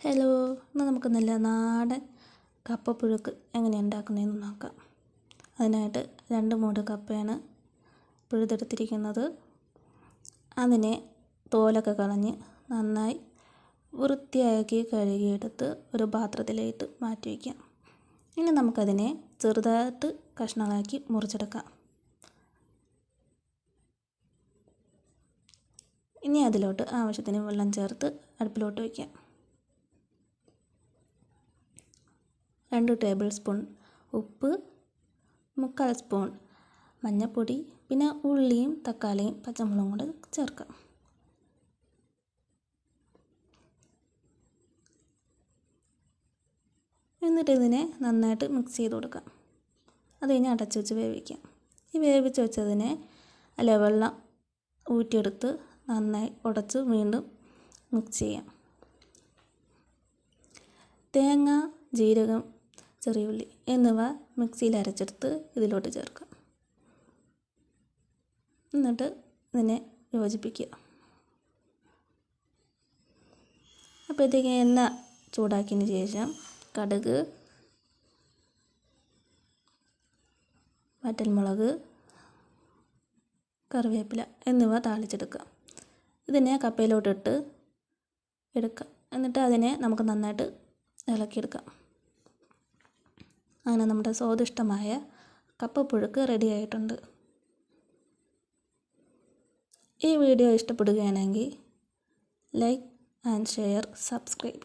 Hello, ഇന്ന് നമുക്ക് നല്ല നാടൻ കപ്പപ്പുഴുക്ക് എങ്ങനെ ഉണ്ടാക്കുന്നതെന്ന് നോക്കാം. അതിനായിട്ട് 2 മൂട് കപ്പയാണ് പുഴുതെടുത്തിരിക്കുന്നത്. അതിനെ തോലൊക്കെ കളഞ്ഞ് നന്നായി വൃത്തിയാക്കി കഴുകിയെടുത്ത് ഒരു പാത്രത്തിലേക്ക് മാറ്റി വയ്ക്കാം. ഇനി നമുക്കതിനെ ചെറുതായിട്ട് കഷ്ണങ്ങളാക്കി മുറിച്ചെടുക്കാം. ഇനി അതിലോട്ട് ആവശ്യത്തിന് വെള്ളം ചേർത്ത് അടുപ്പിലോട്ട് വയ്ക്കാം. 2 ടേബിൾ സ്പൂൺ ഉപ്പ്, 1/4 സ്പൂൺ മഞ്ഞൾപ്പൊടി, പിന്നെ ഉള്ളിയും തക്കാളിയും പച്ചമുളകും കൂടെ ചേർക്കാം. എന്നിട്ട് ഇതിനെ നന്നായിട്ട് മിക്സ് ചെയ്ത് കൊടുക്കാം. അത് കഴിഞ്ഞ് അടച്ച് വെച്ച് വേവിക്കാം. ഈ വേവിച്ച് വെച്ചതിനെ വെള്ളം ഊറ്റിയെടുത്ത് നന്നായി ഉടച്ച് വീണ്ടും മിക്സ് ചെയ്യാം. തേങ്ങ, ജീരകം, ചെറിയുള്ളി എന്നിവ മിക്സിയിൽ അരച്ചെടുത്ത് ഇതിലോട്ട് ചേർക്കാം. എന്നിട്ട് ഇതിനെ യോജിപ്പിക്കുക. അപ്പോഴത്തേക്ക് എണ്ണ ചൂടാക്കിയതിന് ശേഷം കടുക്, വറ്റൽമുളക്, കറിവേപ്പില എന്നിവ താളിച്ചെടുക്കുക. ഇതിനെ കപ്പയിലോട്ടിട്ട് എടുക്കുക. എന്നിട്ട് അതിനെ നമുക്ക് നന്നായിട്ട് ഇളക്കിയെടുക്കാം. അങ്ങനെ നമ്മുടെ സ്വാദിഷ്ടമായ കപ്പപ്പുഴുക്ക് റെഡി ആയിട്ടുണ്ട്. ഈ വീഡിയോ ഇഷ്ടപ്പെടുകയാണെങ്കിൽ ലൈക്ക് ആൻഡ് ഷെയർ, സബ്സ്ക്രൈബ്.